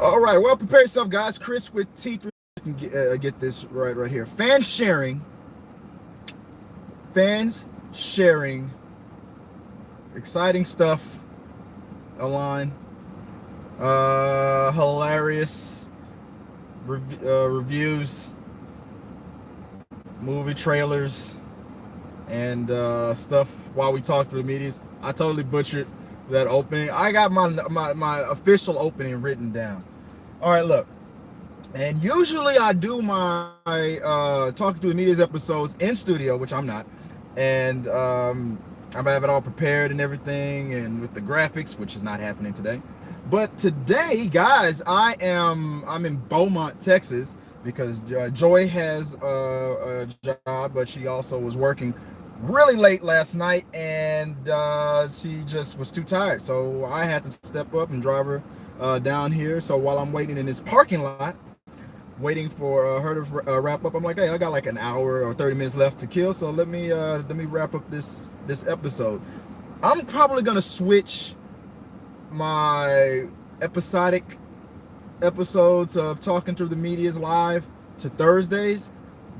All right, well, prepare yourself, guys. Chris with T3M. Get this right here. Fans sharing exciting stuff online. Hilarious reviews, movie trailers, and stuff while we talk to the medias. I totally butchered that opening. I got my official opening written down. All right, look. And usually I do my talking to the media's episodes in studio, which I'm not. And I have it all prepared and everything, and with the graphics, which is not happening today. But today, guys, I'm in Beaumont, Texas, because Joy has a job, but she also was working really late last night, and she just was too tired. So I had to step up and drive her down here. So while I'm waiting in this parking lot, waiting for her to wrap up, I'm like, hey, I got like an hour or 30 minutes left to kill, so let me wrap up this episode. I'm probably gonna switch my episodic episodes of Talking Through the Medias live to Thursdays,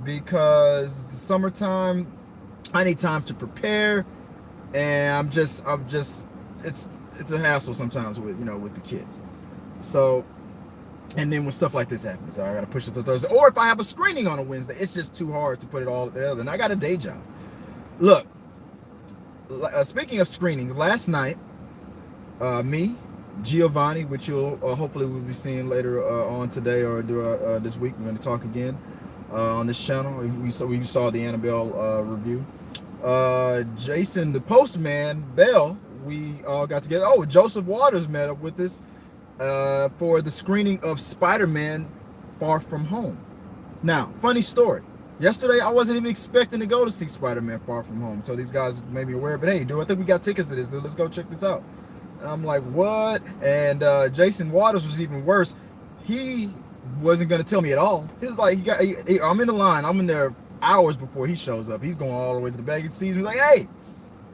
because the summertime, I need time to prepare, and I'm just it's a hassle sometimes with with the kids. So, and then when stuff like this happens, I gotta push it to Thursday. Or if I have a screening on a Wednesday, it's just too hard to put it all together. And I got a day job. Look, speaking of screenings, last night, me, Giovanni, which you'll hopefully we'll be seeing later on today or throughout this week. We're going to talk again on this channel. We saw the Annabelle review. Jason, the postman, Bell, we all got together. Oh, Joseph Waters met up with us for the screening of Spider-Man Far From Home. Now, funny story. Yesterday, I wasn't even expecting to go to see Spider-Man Far From Home until these guys made me aware. But hey, dude, I think we got tickets to this. Let's go check this out. And I'm like, what? And Jason Waters was even worse. He wasn't going to tell me at all. He was like, I'm in the line. I'm in there hours before he shows up. He's going all the way to the back. He sees me like, hey.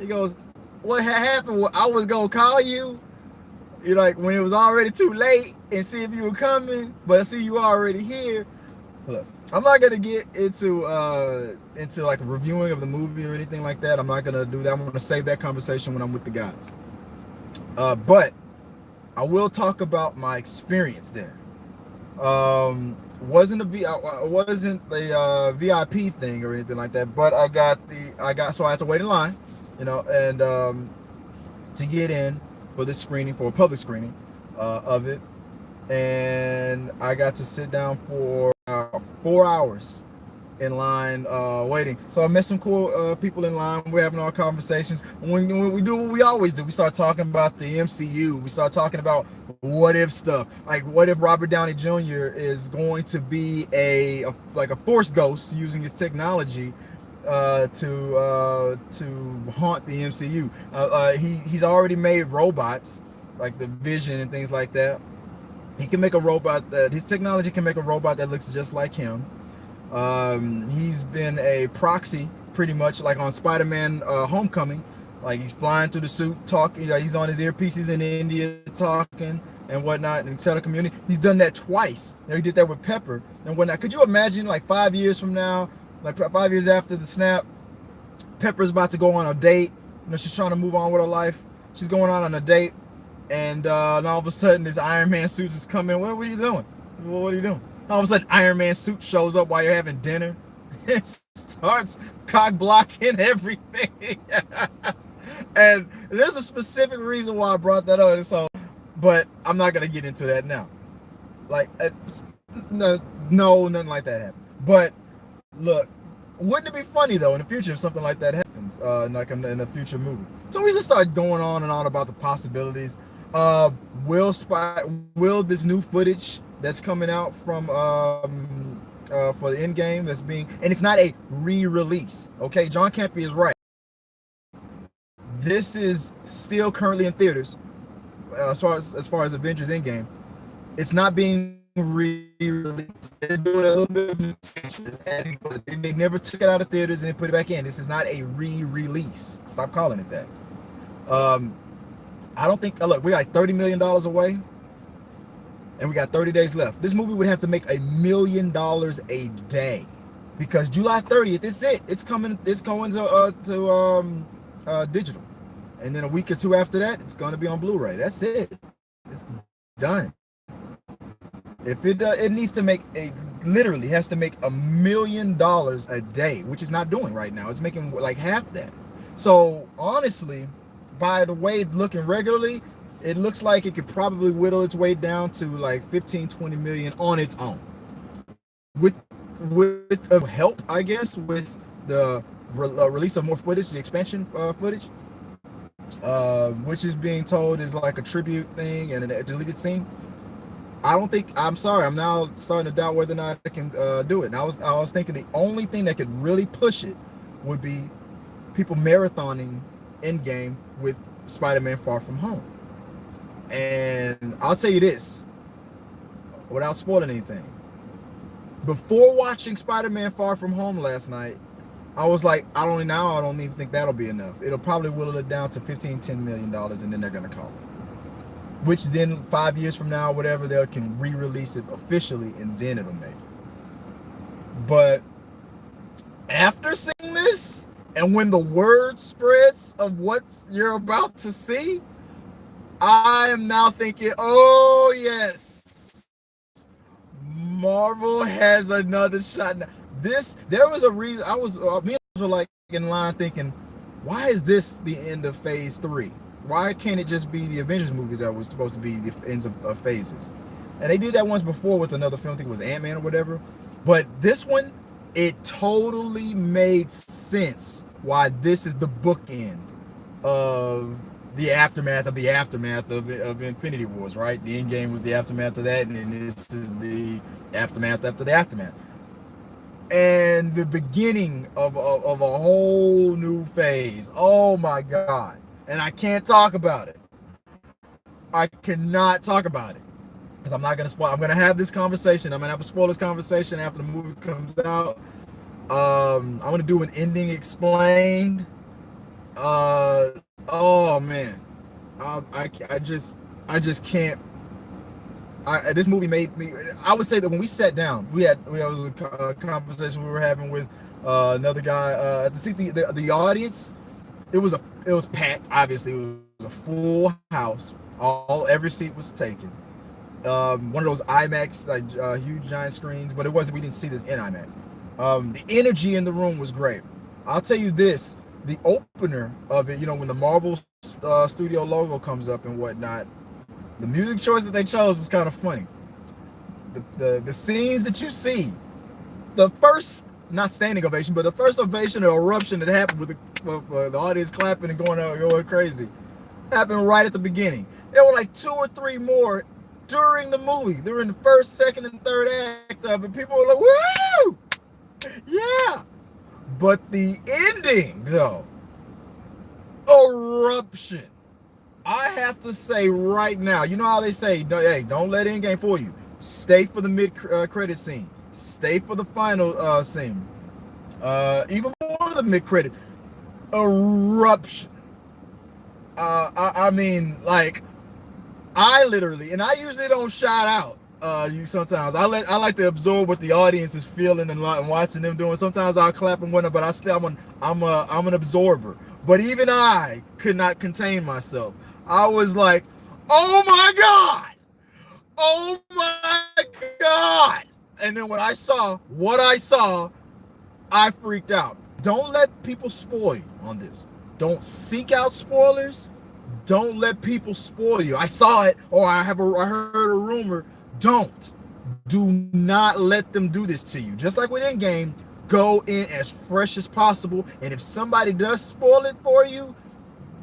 He goes, what happened? Well, I was going to call you. You're like, when it was already too late, and see if you were coming, but I see you already here. Look, I'm not gonna get into like a reviewing of the movie or anything like that. I'm not gonna do that. I'm gonna save that conversation when I'm with the guys. But I will talk about my experience there. Wasn't a VIP thing or anything like that, but so I had to wait in line, and to get in for this screening, for a public screening of it, and I got to sit down for 4 hours in line waiting. So I met some cool people in line. We're having our conversations. When we do what we always do, we start talking about the MCU. We start talking about what if stuff. Like, what if Robert Downey Jr. is going to be like a force ghost using his technology to haunt the MCU. He's already made robots like the Vision and things like that. He can make a robot his technology can make a robot that looks just like him. He's been a proxy pretty much, like on Spider-Man Homecoming. Like, he's flying through the suit, talking. He's on his earpieces in India talking and whatnot, and telecommuting. He's done that twice. He did that with Pepper and whatnot. Could you imagine, like 5 years from now, like 5 years after the snap, Pepper's about to go on a date. She's trying to move on with her life. She's going on a date, and all of a sudden this Iron Man suit just come in. What are you doing? What are you doing? All of a sudden Iron Man suit shows up while you're having dinner. It starts cock blocking everything. And there's a specific reason why I brought that up. So, but I'm not gonna get into that now. Like, no, nothing like that happened. But look, wouldn't it be funny though in the future if something like that happens, like in a future movie? So we just start going on and on about the possibilities. Will this new footage that's coming out from for the end game, that's being, and it's not a re-release. Okay, John Campy is right. This is still currently in theaters as far as Avengers Endgame. It's not being re-released. They're doing a little bit of extensions. They never took it out of theaters and put it back in. This is not a re-release. Stop calling it that. I don't think. Look, we're like $30 million away and we got 30 days left. This movie would have to make $1 million a day, because July 30th, it's it. It's coming. It's going to digital, and then a week or two after that, it's going to be on Blu-ray. That's it. It's done. If it needs to make literally has to make $1 million a day, which it's not doing right now. It's making like half that. So honestly, by the way it's looking regularly, it looks like it could probably whittle its way down to like 15-20 million on its own, with help, I guess, with the release of more footage, the expansion footage, which is being told is like a tribute thing and a deleted scene. I'm sorry, I'm now starting to doubt whether or not I can do it. And I was thinking the only thing that could really push it would be people marathoning Endgame with Spider-Man Far From Home. And I'll tell you this, without spoiling anything, before watching Spider-Man Far From Home last night, I was like, I don't even think that'll be enough. It'll probably whittle it down to $10 million, and then they're gonna call it. Which then 5 years from now, whatever, they can re-release it officially, and then it'll make it. But after seeing this, and when the word spreads of what you're about to see, I am now thinking, oh yes, Marvel has another shot. There was a reason. Me were like in line thinking, why is this the end of phase 3? Why can't it just be the Avengers movies that was supposed to be the ends of phases? And they did that once before with another film, I think it was Ant-Man or whatever. But this one, it totally made sense why this is the bookend of the aftermath of Infinity Wars, right? The Endgame was the aftermath of that, and then this is the aftermath after the aftermath. And the beginning of a whole new phase. Oh my God. And I can't talk about it. I cannot talk about it, because I'm not going to spoil. I'm going to have this conversation. I'm going to have a spoilers conversation after the movie comes out. I'm going to do an ending explained. Oh man, I just can't. This movie made me. I would say that when we sat down, we was a conversation we were having with another guy. To see the audience, it was packed. Obviously, it was a full house. Every seat was taken. One of those IMAX, like huge giant screens, but it wasn't. We didn't see this in IMAX. The energy in the room was great. I'll tell you this: the opener of it, when the Marvel studio logo comes up and whatnot, the music choice that they chose is kind of funny. The scenes that you see, the first, not standing ovation, but the first ovation or eruption that happened with the audience clapping and going crazy, happened right at the beginning. There were like 2 or 3 more during the movie, during the first, second, and third act of it. People were like, woo! Yeah! But the ending, though, eruption. I have to say right now, you know how they say, hey, don't let Endgame fool you. Stay for the mid-credit scene. Stay for the final scene. Even more the mid-credit. Eruption. I mean, like, I literally, and I usually don't shout out. You sometimes I like to absorb what the audience is feeling and watching them doing. Sometimes I'll clap and whatnot, but I'm an absorber. But even I could not contain myself. I was like, oh my God! Oh my God! And then when I saw what I saw, I freaked out. Don't let people spoil you on this. Don't seek out spoilers. Don't let people spoil you. I saw it, or I heard a rumor. Do not let them do this to you. Just like with Endgame, go in as fresh as possible. And if somebody does spoil it for you,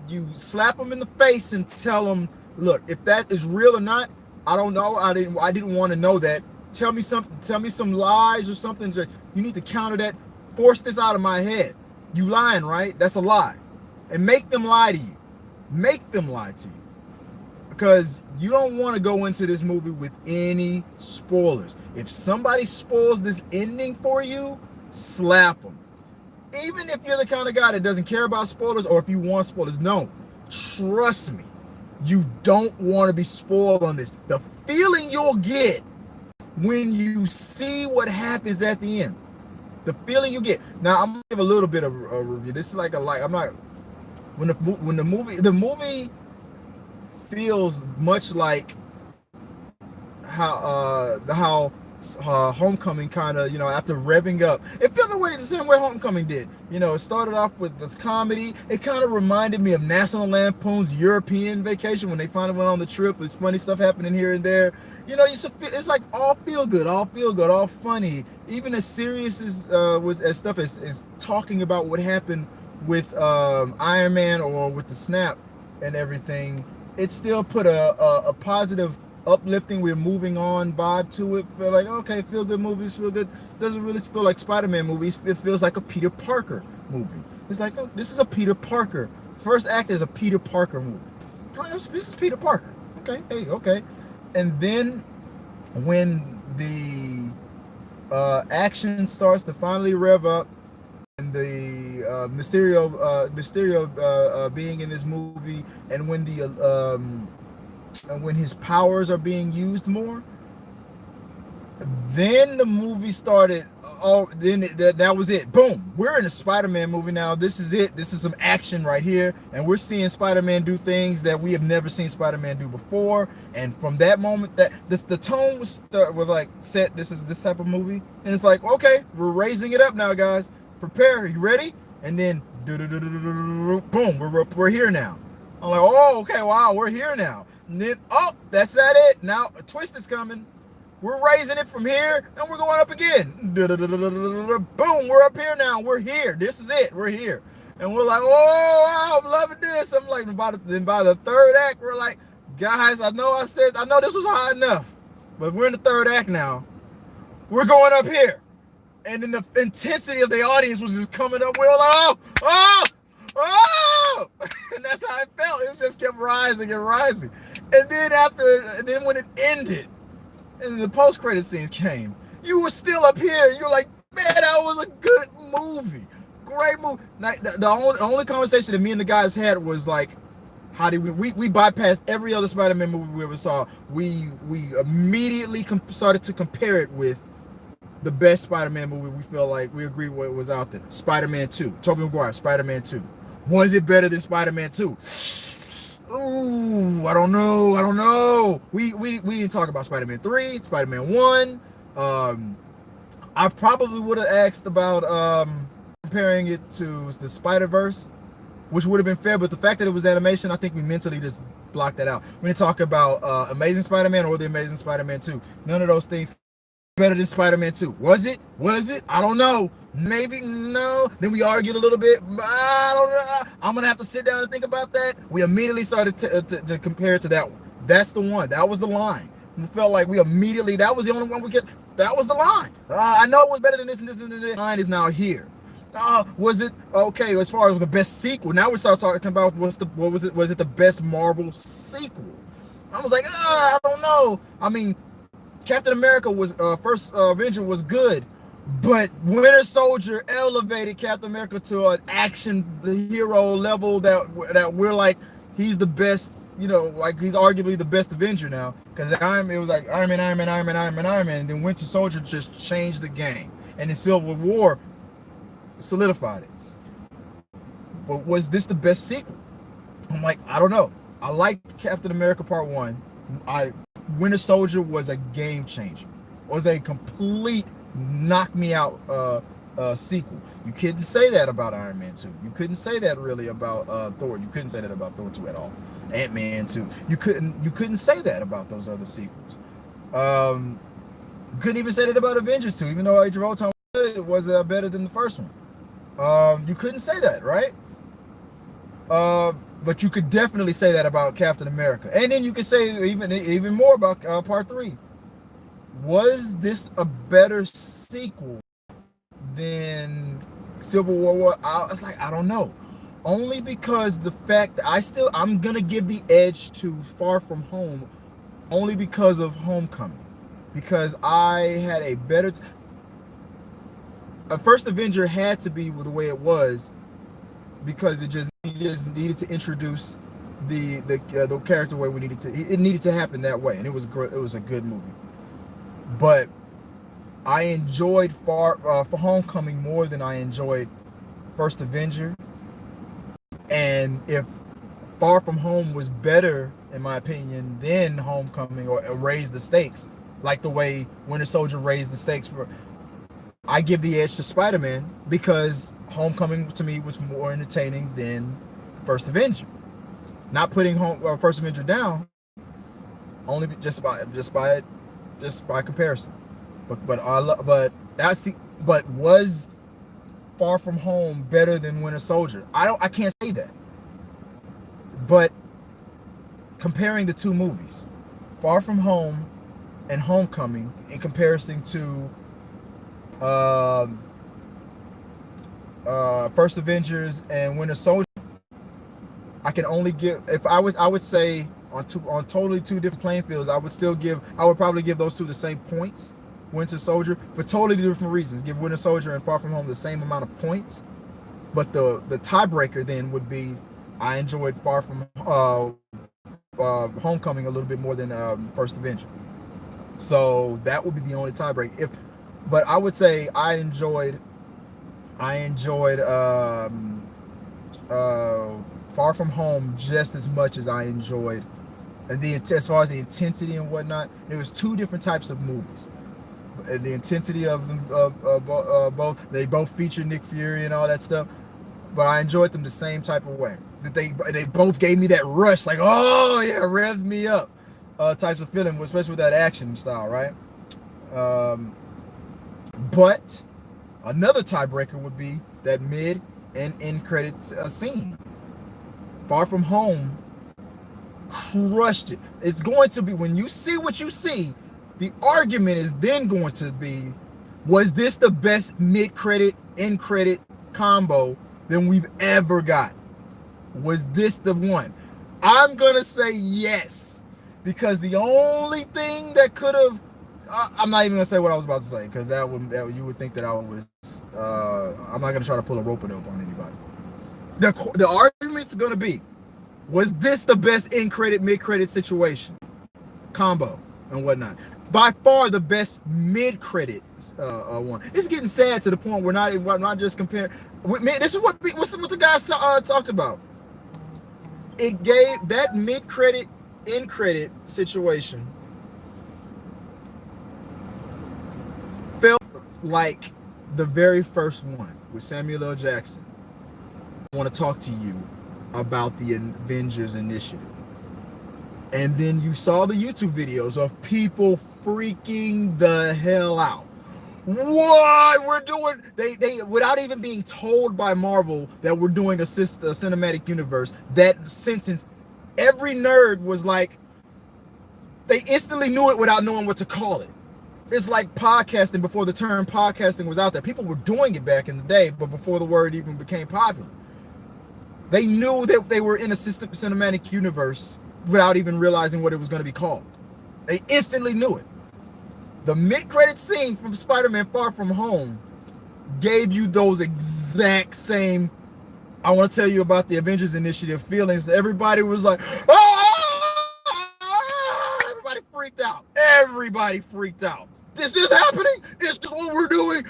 you slap them in the face and tell them, look, if that is real or not, I don't know. I didn't want to know that. Tell me something. Tell me some lies or something. You need to counter that. Force this out of my head. You lying, right? That's a lie. And make them lie to you. Make them lie to you. Because you don't want to go into this movie with any spoilers. If somebody spoils this ending for you, slap them. Even if you're the kind of guy that doesn't care about spoilers, or if you want spoilers, no. Trust me. You don't want to be spoiled on this. The feeling you'll get when you see what happens at the end. The feeling you get. Now, I'm gonna give a little bit of a review. This is like I'm not. When the movie feels much like how Homecoming kind of, after revving up, it felt the same way Homecoming did. It started off with this comedy. It kind of reminded me of National Lampoon's European Vacation when they finally went on the trip. There's funny stuff happening here and there. It's like all feel good, all funny. Even as serious as stuff as talking about what happened with Iron Man or with the snap and everything, it still put a positive, uplifting, we're moving on vibe to it. Feel like, okay, feel good movies, feel good. Doesn't really feel like Spider-Man movies. It feels like a Peter Parker movie. It's like, oh, this is a Peter Parker. First act is a Peter Parker movie. Oh, this is Peter Parker. Okay, hey, okay. And then when the action starts to finally rev up, and the Mysterio being in this movie, and when when his powers are being used more, then the movie started. Then that was it. Boom, we're in a Spider-Man movie now. This is it. This is some action right here, and we're seeing Spider-Man do things that we have never seen Spider-Man do before. And from that moment, the tone was like set. This is this type of movie, and it's like, okay, we're raising it up now, guys. Prepare. You ready? And then boom, we're here now. I'm like, oh, okay, wow, we're here now. And then, oh, that's it. Now a twist is coming. We're raising it from here, and we're going up again. Boom, we're up here now. We're here. This is it. We're here. And we're like, oh, I'm loving this. I'm like, then by the third act, we're like, guys, I know this was high enough, but we're in the third act now. We're going up here. And then the intensity of the audience was just coming up. We were like, oh! And that's how it felt. It just kept rising and rising. And then when it ended, and the post-credit scenes came, you were still up here. You're like, man, that was a good movie. Great movie. Now, the only conversation that me and the guys had was like, how did we bypassed every other Spider-Man movie we ever saw. We immediately started to compare it with the best Spider-Man movie we feel like we agree what was out there. Spider-Man 2. Tobey Maguire, Spider-Man 2. Was it better than Spider-Man 2? Ooh, I don't know. We didn't talk about Spider-Man 3, Spider-Man 1. I probably would have asked about comparing it to the Spider-Verse, which would have been fair, but the fact that it was animation, I think we mentally just blocked that out. We didn't talk about Amazing Spider-Man or the Amazing Spider-Man 2. None of those things better than Spider-Man 2. Was it? I don't know. Maybe no. Then we argued a little bit. I don't know. I'm gonna have to sit down and think about that. We immediately started to compare it to that one. That's the one. That was the line. We felt like that was the only one we get. That was the line. I know it was better than this and this and this. The line is now here. Was it okay as far as the best sequel? Now we start talking about was it the best Marvel sequel? I was like, I don't know. I mean, Captain America was first Avenger was good, but Winter Soldier elevated Captain America to an action hero level that we're like, he's the best, like he's arguably the best Avenger now, because it was like Iron Man, and then Winter Soldier just changed the game, and then Civil War solidified it. But was this the best sequel? I'm like, I don't know. I liked Captain America Part 1. Winter Soldier was a game changer. Was a complete knock me out sequel. You couldn't say that about Iron Man 2. You couldn't say that really about Thor. You couldn't say that about Thor 2 at all. Ant-Man 2. You couldn't say that about those other sequels. You couldn't even say that about Avengers 2, even though Age of Ultron was better than the first one. You couldn't say that, right? But you could definitely say that about Captain America. And then you could say even more about Part 3. Was this a better sequel than Civil War? I was like, I don't know. Only because the fact that I'm going to give the edge to Far From Home only because of Homecoming. Because I had a better... First Avenger had to be the way it was, because it just needed to introduce the character way we needed to. It needed to happen that way, and it was a good movie. But I enjoyed for Homecoming more than I enjoyed First Avenger. And if Far From Home was better, in my opinion, than Homecoming, or raised the stakes, like the way Winter Soldier raised the stakes I give the edge to Spider-Man, because Homecoming to me was more entertaining than First Avenger. Not putting First Avenger down, only just by comparison. But was Far From Home better than Winter Soldier? I can't say that. But comparing the two movies, Far From Home and Homecoming, in comparison to First Avengers and Winter Soldier, I can only give, if I would say on totally two different playing fields, I would probably give those two the same points, Winter Soldier, for totally different reasons. Give Winter Soldier and Far From Home the same amount of points, but the tiebreaker then would be I enjoyed Far From Homecoming a little bit more than First Avenger. So that would be the only tiebreaker. But I would say I enjoyed Far From Home just as much as I enjoyed, and as far as the intensity and whatnot, there was two different types of movies. And the intensity of them, both, they both feature Nick Fury and all that stuff, but I enjoyed them the same type of way. That they both gave me that rush, like, oh yeah, revved me up, types of feeling, especially with that action style, right? But another tiebreaker would be that mid and end credits scene. Far From Home crushed it. It's going to be, when you see what you see, the argument is then going to be, was this the best mid-credit, end-credit combo than we've ever got? Was this the one? I'm going to say yes, because the only thing that could have, I'm not even going to say what I was about to say, because you would think that I was, I'm not going to try to pull a rope-a-dope on anybody. The argument's going to be, was this the best end-credit, mid-credit situation, combo, and whatnot? By far the best mid-credit one. It's getting sad to the point we're not just comparing. Man, this is what the guys talked about. It gave that mid-credit, end-credit situation felt like the very first one with Samuel L. Jackson. I want to talk to you about the Avengers initiative. And then you saw the YouTube videos of people freaking the hell out. What we're doing, they without even being told by Marvel that we're doing a cinematic universe, that sentence, every nerd was like, they instantly knew it without knowing what to call it. It's like podcasting before the term podcasting was out there. People were doing it back in the day, but before the word even became popular. They knew that they were in a cinematic universe without even realizing what it was going to be called. They instantly knew it. The mid-credit scene from Spider-Man Far From Home gave you those exact same, I want to tell you about the Avengers Initiative feelings. Everybody was like, ah! Everybody freaked out. Everybody freaked out. This is happening. Is this what we're doing?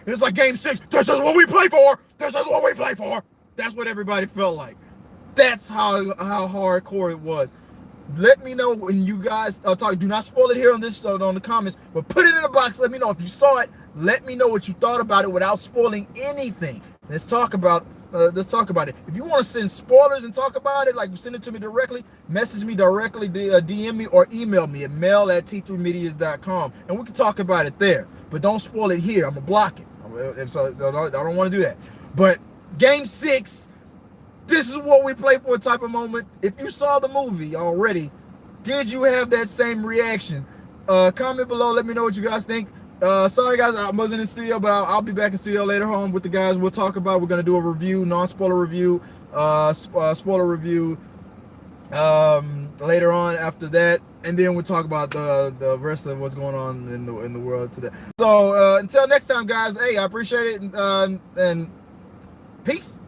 It's like Game 6. This is what we play for. This is what we play for. That's what everybody felt like. That's how hardcore it was. Let me know when you guys talk. Do not spoil it here on this on the comments, but put it in the box. Let me know if you saw it. Let me know what you thought about it without spoiling anything. Let's talk about it. If you want to send spoilers and talk about it, like, send it to me directly, message me directly, DM me, or email me at mail@t3medias.com, and we can talk about it there. But don't spoil it here. I'm gonna block it. So I don't want to do that. But Game 6, this is what we play for type of moment. If you saw the movie already, did you have that same reaction? Comment below. Let me know what you guys think. Sorry guys, I wasn't in studio, but I'll be back in studio later on with the guys. We'll talk about, we're going to do a review, non-spoiler review, spoiler review later on after that. And then we'll talk about the rest of what's going on in the world today. So until next time, guys, hey, I appreciate it, and peace.